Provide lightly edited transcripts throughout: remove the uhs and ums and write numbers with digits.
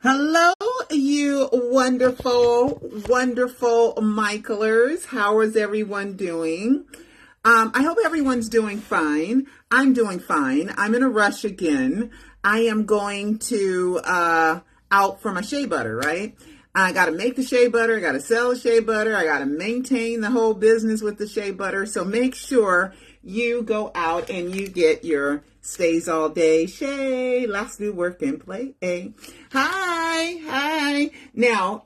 Hello, you wonderful, wonderful Michaelers. How is everyone doing? I hope everyone's doing fine. I'm doing fine. I'm in a rush again. I am going to out for my shea butter, right? I got to make the shea butter. I got to sell the shea butter. I got to maintain the whole business with the shea butter. So make sure you go out and you get your stays all day shea. Let's do work and play. Hi. Now,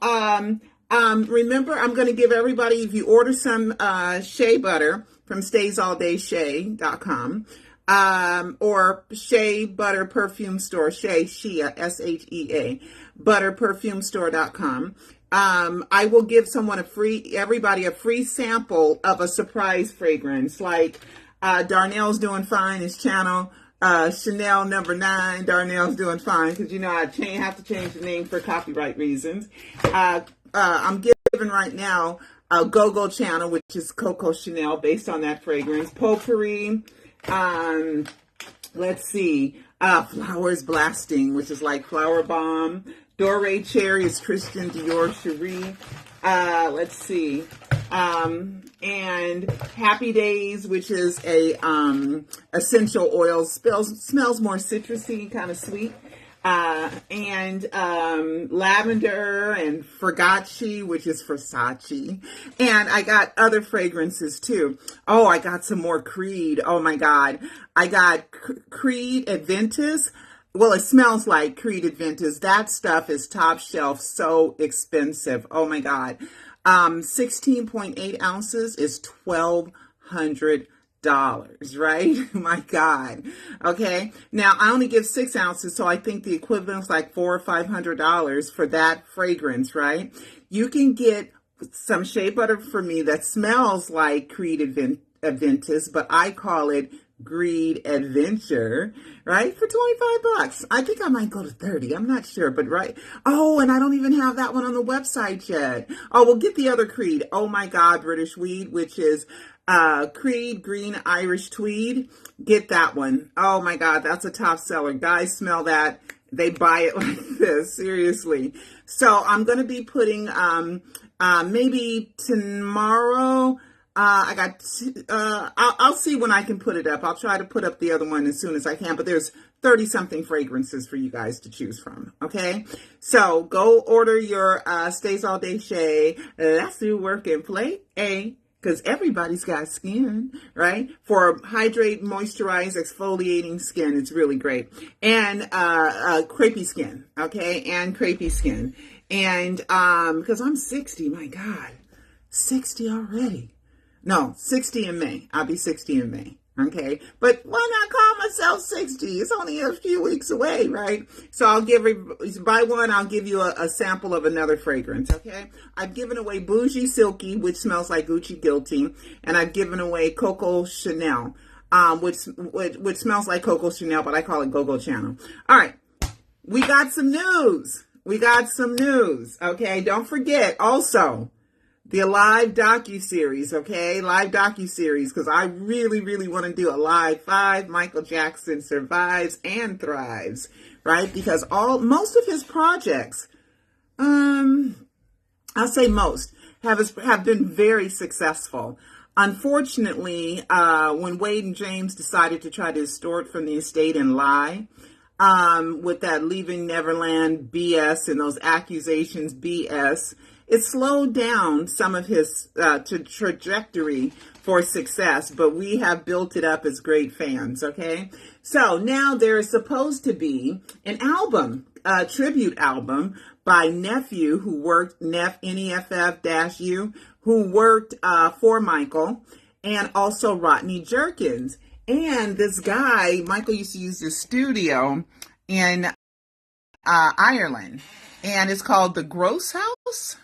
remember, I'm going to give everybody, if you order some shea butter from staysalldayshay.com, or Shea Butter Perfume Store, Shea, S-H-E-A, butterperfumestore.com. I will give everybody a free sample of a surprise fragrance, like Darnell's doing fine, his channel, Chanel #9, Darnell's doing fine, because I have to change the name for copyright reasons. I'm giving right now a Go-Go channel, which is Coco Chanel, based on that fragrance. Potpourri, let's see, Flowers Blasting, which is like Flower Bomb. Doré Cherry is Christian Dior Cherie. Let's see, and Happy Days, which is a essential oil, smells more citrusy, kind of sweet. And Lavender and Fergacci, which is Versace. And I got other fragrances too. Oh, I got some more Creed. Oh my God. I got Creed Adventus. Well, it smells like Creed Adventus. That stuff is top shelf, so expensive. Oh my God. 16.8 ounces is $1,200. Right? My God. Okay. Now I only give 6 ounces, so I think the equivalent is like $400 or $500 for that fragrance, right? You can get some shea butter for me that smells like Creed Adventus, but I call it Greed Adventure, right? For $25. I think I might go to 30. I'm not sure, but right. Oh, and I don't even have that one on the website yet. Oh, we'll get the other Creed. Oh my God, British Weed, which is Creed Green Irish Tweed. Get that one. Oh my God, that's a top seller. Guys smell that. They buy it like this, seriously. So I'm going to be putting, maybe tomorrow, I'll see when I can put it up. I'll try to put up the other one as soon as I can, but there's 30 something fragrances for you guys to choose from. Okay. So go order your, Stays All Day Shea. Let's do work and play. Because everybody's got skin, right? For hydrate, moisturize, exfoliating skin, it's really great. And crepey skin, okay? And crepey skin. And because I'm 60, my God, 60 already. No, 60 in May. I'll be 60 in May. Okay, but why not call myself 60? It's only a few weeks away, right? So I'll buy one, I'll give you a sample of another fragrance, okay? I've given away Bougie Silky, which smells like Gucci Guilty, and I've given away Coco Chanel, which smells like Coco Chanel, but I call it Go-Go Channel. All right, we got some news. Okay? Don't forget, also, the live docuseries, okay? Live docuseries, because I really, really want to do a live 5 Michael Jackson Survives and Thrives, right? Because most of his projects, I'll say most, have been very successful. Unfortunately, when Wade and James decided to try to extort from the estate and lie, with that Leaving Neverland BS and those accusations BS, it slowed down some of his trajectory for success, but we have built it up as great fans, okay? So now there is supposed to be an album, a tribute album by Nephew, who worked, Neff-U, who worked for Michael, and also Rodney Jerkins. And this guy, Michael used to use his studio in Ireland, and it's called the Grouse House,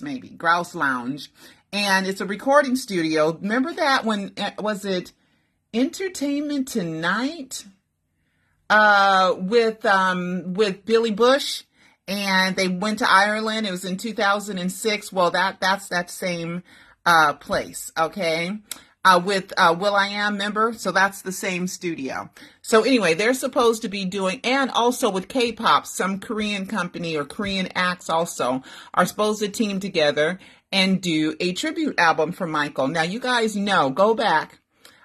maybe, Grouse Lounge. And it's a recording studio. Remember that when, was it Entertainment Tonight, with Billy Bush, and they went to Ireland. It was in 2006. Well, that's that same, place. Okay. with will.i.am, member. So that's the same studio. So anyway, they're supposed to be doing, and also with K-pop, some Korean company or Korean acts also are supposed to team together and do a tribute album for Michael. Now, you guys know, go back.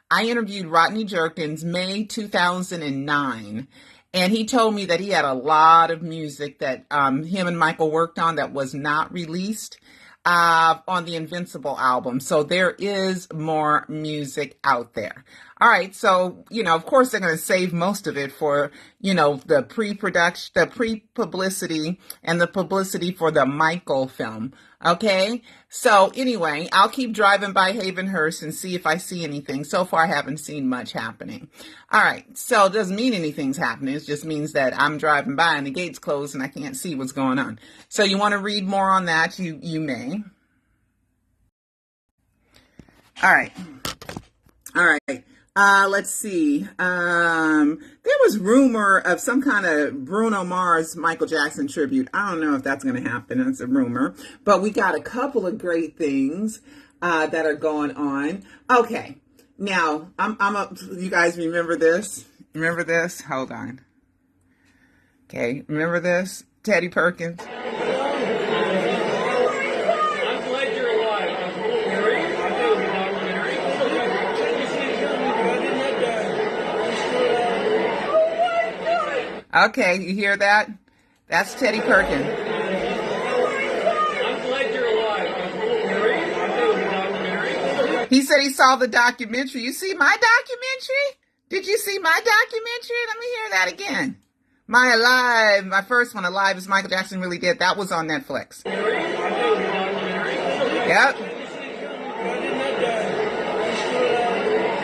I interviewed Rodney Jerkins May 2009. And he told me that he had a lot of music that him and Michael worked on that was not released on the Invincible album. So there is more music out there. All right. So, of course, they're going to save most of it for, the pre-production, the pre-publicity and the publicity for the Michael film. Okay. So anyway, I'll keep driving by Havenhurst and see if I see anything. So far, I haven't seen much happening. All right. So it doesn't mean anything's happening. It just means that I'm driving by and the gate's closed and I can't see what's going on. So you want to read more on that? You may. All right. All right. Let's see. There was rumor of some kind of Bruno Mars Michael Jackson tribute. I don't know if that's going to happen. It's a rumor, but we got a couple of great things that are going on. Okay, now you guys remember this? Remember this? Hold on. Okay, remember this? Teddy Perkins. Okay, you hear that? That's Teddy Perkins. I'm glad you're alive. He said he saw the documentary. You see my documentary? Did you see my documentary? Let me hear that again. My first one, Alive, is Michael Jackson Really Dead. That was on Netflix. Yep.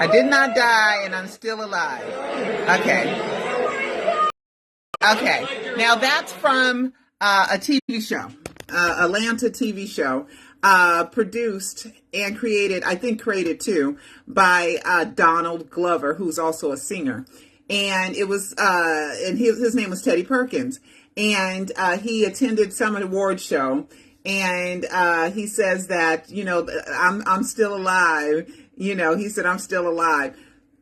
I did not die and I'm still alive. Okay. Okay, now that's from a TV show, Atlanta TV show, produced and created, I think created too, by Donald Glover, who's also a singer. And it was, and his name was Teddy Perkins. And he attended some award show. And he says that, I'm still alive. He said, I'm still alive.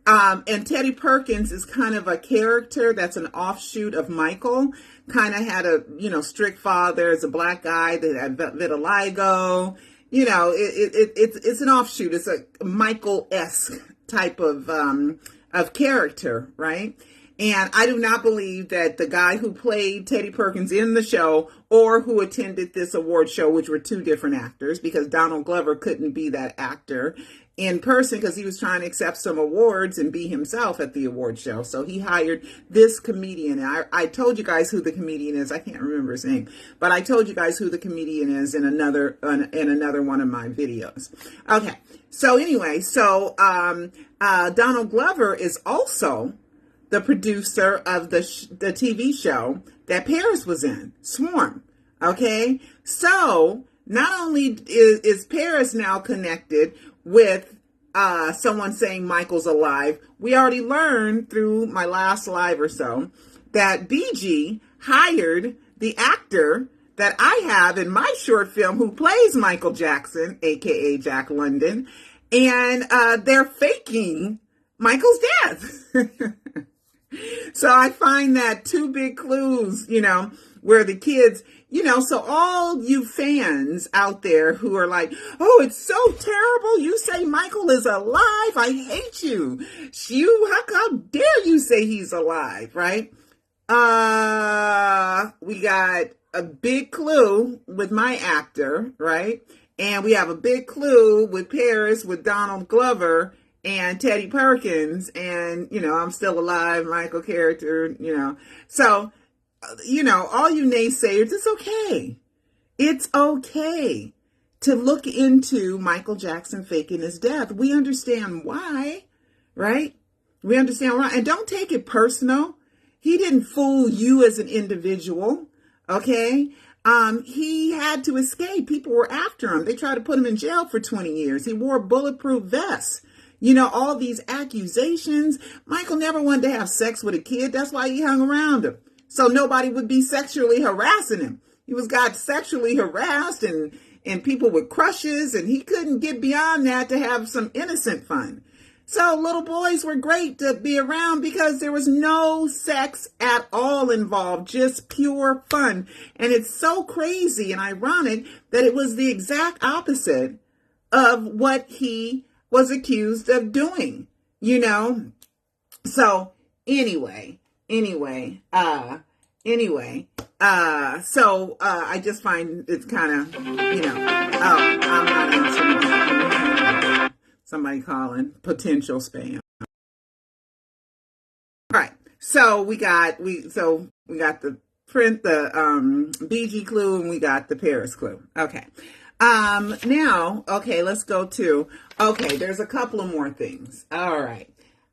And Teddy Perkins is kind of a character that's an offshoot of Michael. Kind of had a, strict father as a black guy that had vitiligo. It's an offshoot. It's a Michael-esque type of character, right? And I do not believe that the guy who played Teddy Perkins in the show or who attended this award show, which were two different actors, because Donald Glover couldn't be that actor in person because he was trying to accept some awards and be himself at the award show. So he hired this comedian. And I told you guys who the comedian is. I can't remember his name, but I told you guys who the comedian is in another one of my videos. Okay. So anyway, Donald Glover is also the producer of the TV show that Paris was in, Swarm. Okay. So not only is Paris now connected with someone saying Michael's alive, we already learned through my last live or so that Bigi hired the actor that I have in my short film who plays Michael Jackson, aka Jack London, and they're faking Michael's death. So I find that two big clues, where the kids, so all you fans out there who are like, oh, it's so terrible. You say Michael is alive. I hate you. How dare you say he's alive, right? We got a big clue with my actor, right? And we have a big clue with Paris, with Donald Glover and Teddy Perkins. And, I'm still alive, Michael character, So, all you naysayers, it's okay. It's okay to look into Michael Jackson faking his death. We understand why, right? We understand why. And don't take it personal. He didn't fool you as an individual, okay? He had to escape. People were after him. They tried to put him in jail for 20 years. He wore bulletproof vests. All these accusations. Michael never wanted to have sex with a kid. That's why he hung around him. So nobody would be sexually harassing him. He got sexually harassed and and people with crushes, and he couldn't get beyond that to have some innocent fun. So little boys were great to be around because there was no sex at all involved, just pure fun. And it's so crazy and ironic that it was the exact opposite of what he was accused of doing, you know? So anyway, I just find it's kind of, I'm not answering that. Somebody calling, potential spam. All right, so we got the Bigi clue, and we got the Paris clue. Okay. Now, let's go to, there's a couple of more things. All right.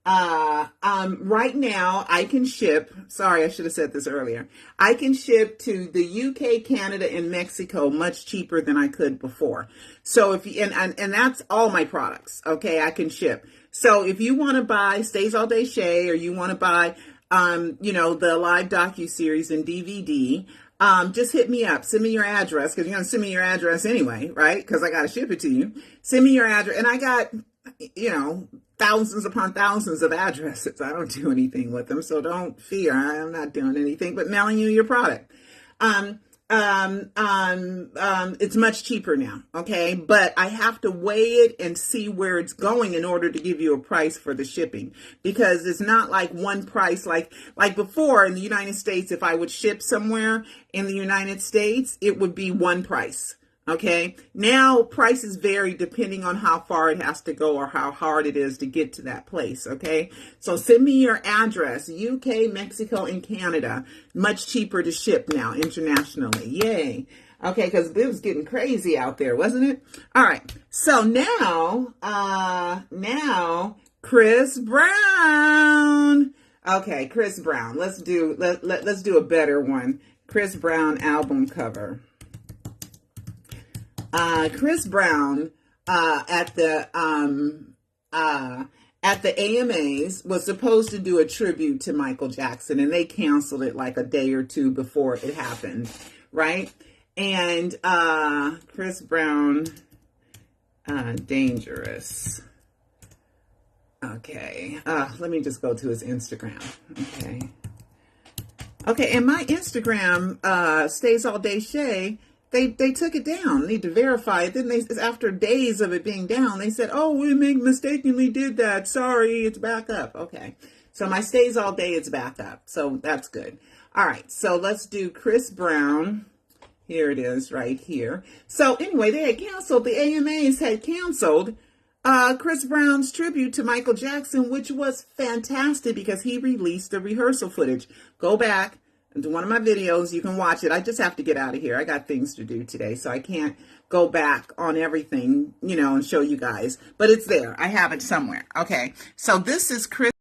Right now I can ship, sorry, I should have said this earlier. I can ship to the UK, Canada, and Mexico much cheaper than I could before. So if you, and that's all my products. Okay. I can ship. So if you want to buy Stays All Day Shay, or you want to buy, the live docuseries and DVD, just hit me up. Send me your address, because you're going to send me your address anyway, right? Because I got to ship it to you. Send me your address. And I got, thousands upon thousands of addresses. I don't do anything with them, so don't fear. I'm not doing anything but mailing you your product. It's much cheaper now, okay? But I have to weigh it and see where it's going in order to give you a price for the shipping, because it's not like one price like before in the United States. If I would ship somewhere in the United States, it would be one price. Okay, now prices vary depending on how far it has to go or how hard it is to get to that place. Okay, so send me your address. UK, Mexico, and Canada. Much cheaper to ship now internationally. Yay. Okay, because it was getting crazy out there, wasn't it? All right, so now Chris Brown. Okay, Chris Brown. Let's do a better one. Chris Brown album cover. Chris Brown at the AMAs was supposed to do a tribute to Michael Jackson, and they canceled it like a day or two before it happened, right? And Chris Brown, dangerous. Okay, let me just go to his Instagram. Okay, and my Instagram Stays All Day Shay. They took it down. Need to verify it. Then after days of it being down, they said, "Oh, we mistakenly did that. Sorry, it's back up." Okay, so my Stays All Day is back up, so that's good. All right, so let's do Chris Brown. Here it is, right here. So anyway, they had canceled. The AMAs had canceled Chris Brown's tribute to Michael Jackson, which was fantastic because he released the rehearsal footage. Go back into one of my videos, you can watch it. I just have to get out of here. I got things to do today, so I can't go back on everything, and show you guys. But it's there. I have it somewhere. Okay, so this is Chris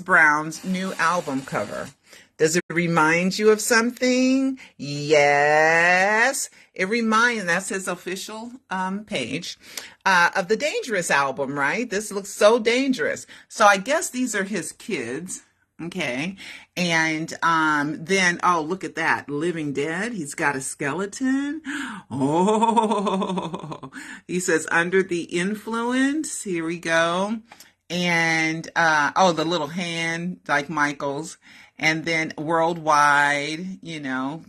Brown's new album cover. Does it remind you of something? Yes. That's his official page of the Dangerous album, right? This looks so dangerous. So I guess these are his kids. Okay. And then, oh, look at that. Living Dead. He's got a skeleton. Oh, he says under the influence. Here we go. And, the little hand like Michael's. And then worldwide,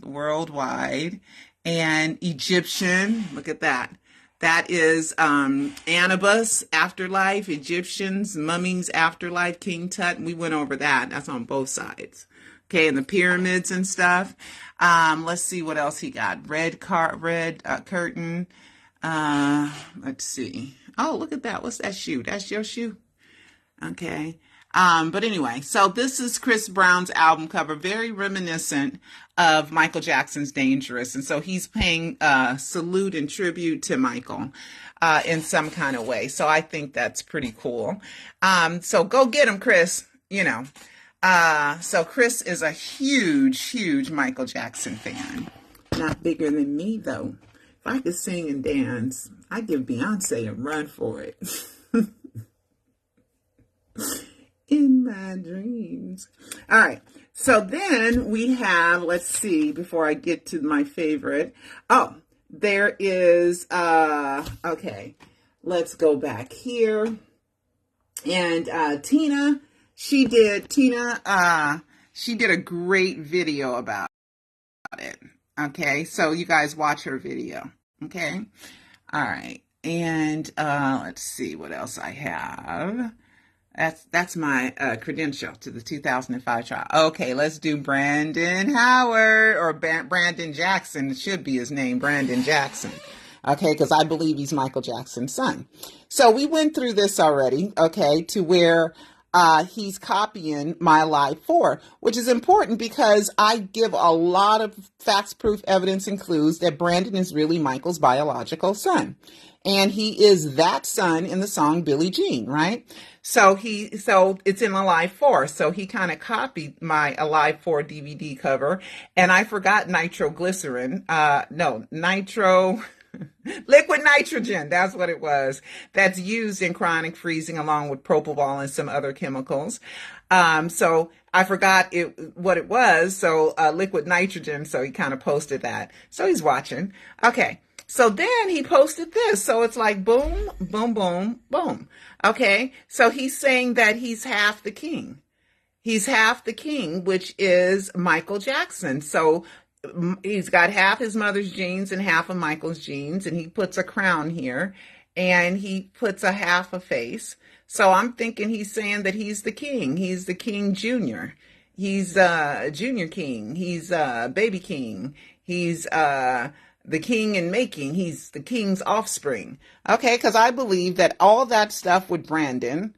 worldwide. And Egyptian. Look at that. That is Anubis, Afterlife, Egyptians, Mummies, Afterlife, King Tut. We went over that. That's on both sides. Okay, and the pyramids and stuff. Let's see what else he got. Red curtain. Let's see. Oh, look at that. What's that shoe? That's your shoe? Okay. But anyway, so this is Chris Brown's album cover, very reminiscent of Michael Jackson's Dangerous. And so he's paying salute and tribute to Michael in some kind of way. So I think that's pretty cool. So go get him, Chris, So Chris is a huge, huge Michael Jackson fan. Not bigger than me, though. If I could sing and dance, I'd give Beyonce a run for it. In my dreams. All right. So then we have, let's see, before I get to my favorite. Oh, there is, okay, let's go back here. And Tina, she did a great video about it. Okay, so you guys watch her video. Okay, all right. And let's see what else I have. That's my credential to the 2005 trial. Okay, let's do Brandon Howard, or Brandon Jackson. It should be his name, Brandon Jackson. Okay, because I believe he's Michael Jackson's son. So we went through this already, okay, to where he's copying My Alive 4, which is important because I give a lot of facts, proof, evidence, and clues that Brandon is really Michael's biological son. And he is that son in the song Billie Jean, right? So it's in Alive 4. So he kind of copied my Alive 4 DVD cover. And I forgot nitroglycerin. Liquid nitrogen, that's what it was. That's used in chronic freezing along with propofol and some other chemicals. So I forgot what it was. So liquid nitrogen. So he kind of posted that. So he's watching. Okay. So then he posted this. So it's like boom, boom, boom, boom. Okay. So he's saying that he's half the king. He's half the king, which is Michael Jackson. So he's got half his mother's genes and half of Michael's genes. And he puts a crown here and he puts a half a face. So I'm thinking he's saying that he's the king. He's the king junior. He's junior king. He's baby king. He's the king in making. He's the king's offspring. Okay, because I believe that all that stuff with Brandon,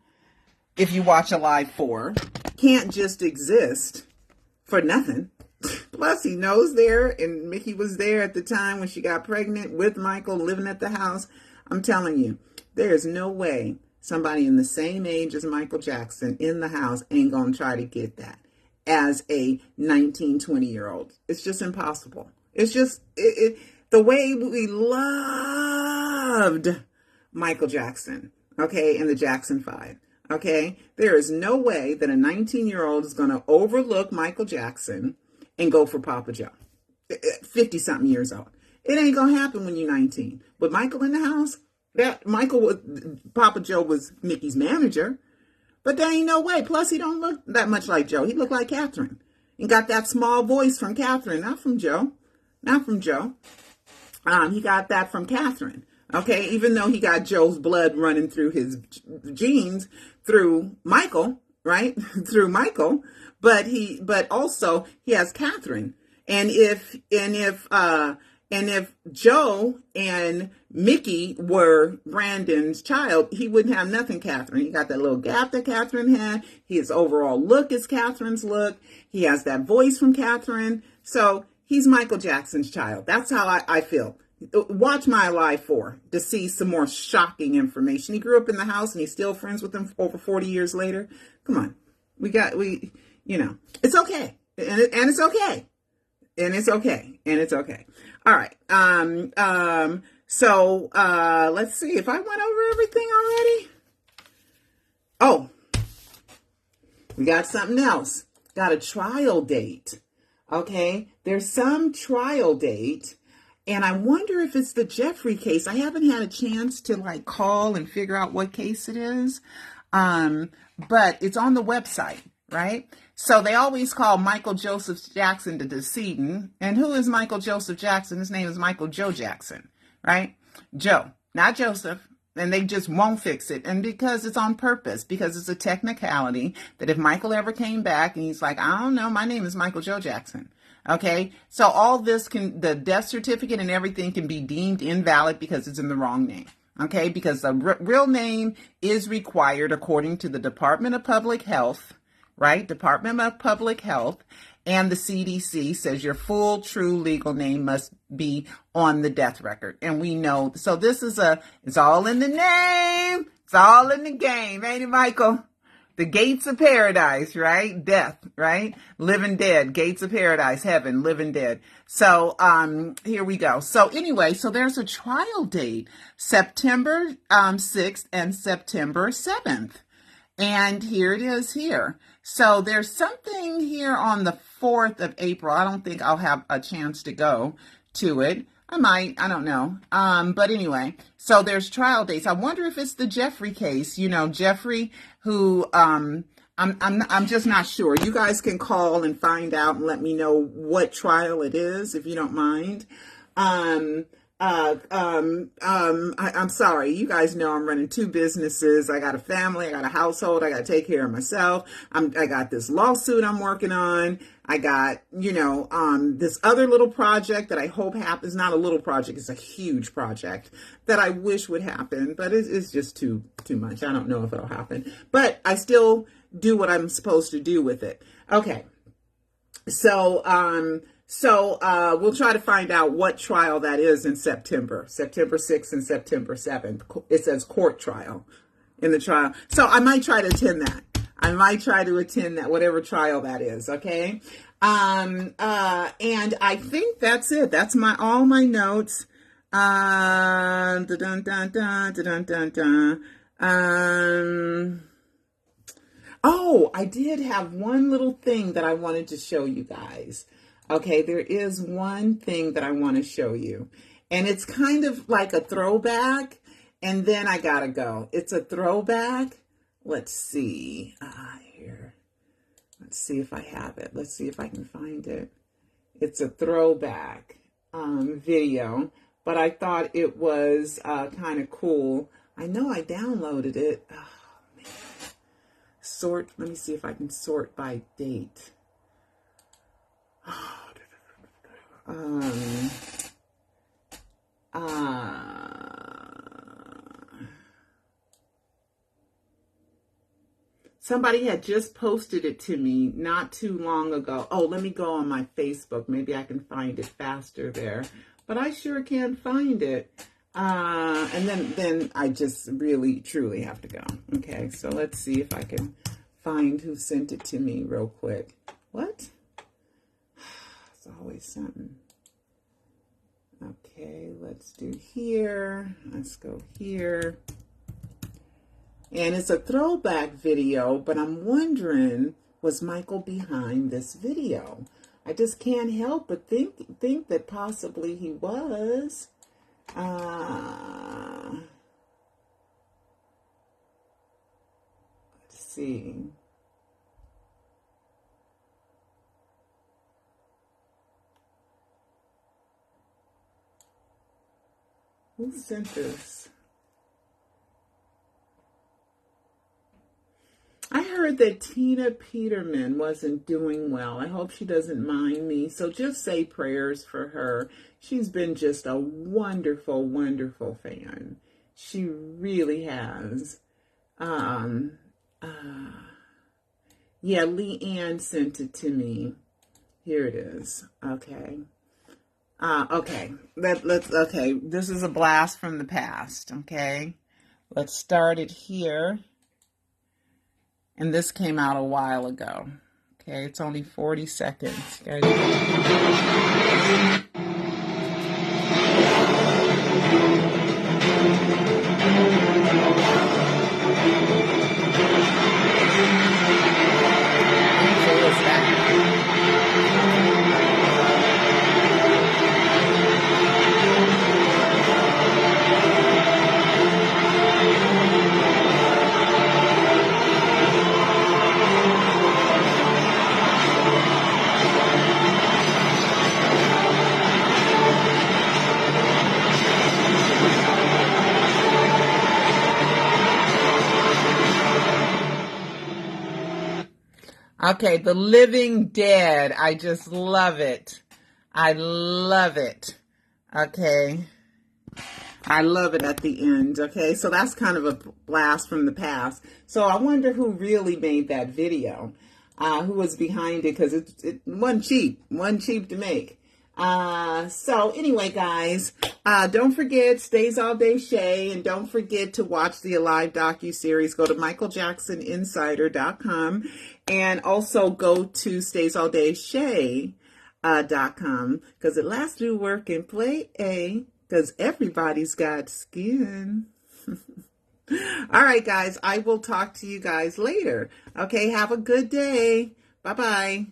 if you watch Alive 4, can't just exist for nothing. Plus, he knows there, and Mickey was there at the time when she got pregnant with Michael, living at the house. I'm telling you, there is no way somebody in the same age as Michael Jackson in the house ain't going to try to get that as a 19, 20-year-old. It's just impossible. It's just... the way we loved Michael Jackson, okay, in the Jackson 5, okay? There is no way that a 19-year-old is going to overlook Michael Jackson and go for Papa Joe, 50-something years old. It ain't going to happen when you're 19. But Michael in the house, Papa Joe was Mickey's manager, but there ain't no way. Plus, he don't look that much like Joe. He looked like Catherine and got that small voice from Catherine, not from Joe. Not from Joe. He got that from Catherine. Okay, even though he got Joe's blood running through his genes through Michael, right? Through Michael, but also he has Catherine. And if Joe and Mickey were Brandon's child, he wouldn't have nothing Catherine. He got that little gap that Catherine had. His overall look is Catherine's look. He has that voice from Catherine. So he's Michael Jackson's child. That's how I feel. Watch My Alive 4 to see some more shocking information. He grew up in the house and he's still friends with him over 40 years later. Come on. It's okay. And it's okay. And it's okay. And it's okay. All right. So let's see if I went over everything already. Oh, we got something else. Got a trial date. Okay, there's some trial date, and I wonder if it's the Jeffrey case. I haven't had a chance to call and figure out what case it is, but it's on the website, right? So they always call Michael Joseph Jackson the decedent, and who is Michael Joseph Jackson? His name is Michael Joe Jackson, right? Joe, not Joseph. And they just won't fix it. And because it's on purpose, because it's a technicality that if Michael ever came back and he's like, I don't know, my name is Michael Joe Jackson. Okay. So all this the death certificate and everything can be deemed invalid because it's in the wrong name. Okay. Because the real name is required according to the Department of Public Health, right? Department of Public Health. And the CDC says your full, true legal name must be on the death record. And we know, so this is it's all in the name. It's all in the game, ain't it, Michael? The gates of paradise, right? Death, right? Living dead, gates of paradise, heaven, living dead. So, here we go. So anyway, so there's a trial date, September 6th and September 7th. And here it is here. So there's something here on the 4th of April. I don't think I'll have a chance to go to it. I might. I don't know. But anyway, so there's trial dates. I wonder if it's the Jeffrey case. You know, Jeffrey, who I'm just not sure. You guys can call and find out and let me know what trial it is, if you don't mind. I'm sorry. You guys know I'm running 2 businesses. I got a family. I got a household. I got to take care of myself. I got this lawsuit I'm working on. I got, this other little project that I hope happens. Not a little project. It's a huge project that I wish would happen, but it's just too much. I don't know if it'll happen, but I still do what I'm supposed to do with it. Okay. So we'll try to find out what trial that is in September 6th and September 7th. It says court trial in the trial. So I might try to attend that. Whatever trial that is. Okay. And I think that's it. That's all my notes. Oh, I did have one little thing that I wanted to show you guys. Okay, there is one thing that I want to show you. And it's kind of like a throwback. And then I gotta go. It's a throwback. Let's see. Here. Let's see if I have it. Let's see if I can find it. It's a throwback video. But I thought it was kind of cool. I know I downloaded it. Oh, man. Let me see if I can sort by date. Somebody had just posted it to me not too long ago. Oh, let me go on my Facebook. Maybe I can find it faster there. But I sure can't find it. And then I just really, truly have to go. Okay, so let's see if I can find who sent it to me real quick. What? It's always something. Okay, let's do here. Let's go here. And it's a throwback video, but I'm wondering, was Michael behind this video? I just can't help but think that possibly he was. Let's see. Who sent this? I heard that Tina Peterman wasn't doing well. I hope she doesn't mind me. So just say prayers for her. She's been just a wonderful, wonderful fan. She really has. Yeah, Leanne sent it to me. Here it is. Okay. Okay. Okay. This is a blast from the past. Okay. Let's start it here. And this came out a while ago. Okay, it's only 40 seconds. Okay, The Living Dead. I just love it. I love it. Okay. I love it at the end. Okay, so that's kind of a blast from the past. So I wonder who really made that video. Who was behind it, because it wasn't cheap. Wasn't cheap to make. So anyway, guys, don't forget Stays All Day Shay, and don't forget to watch the Alive docuseries. Go to MichaelJacksonInsider.com, and also go to StaysAllDayShay.com, because it last do work and play because everybody's got skin. All right, guys, I will talk to you guys later. Okay, have a good day. Bye-bye.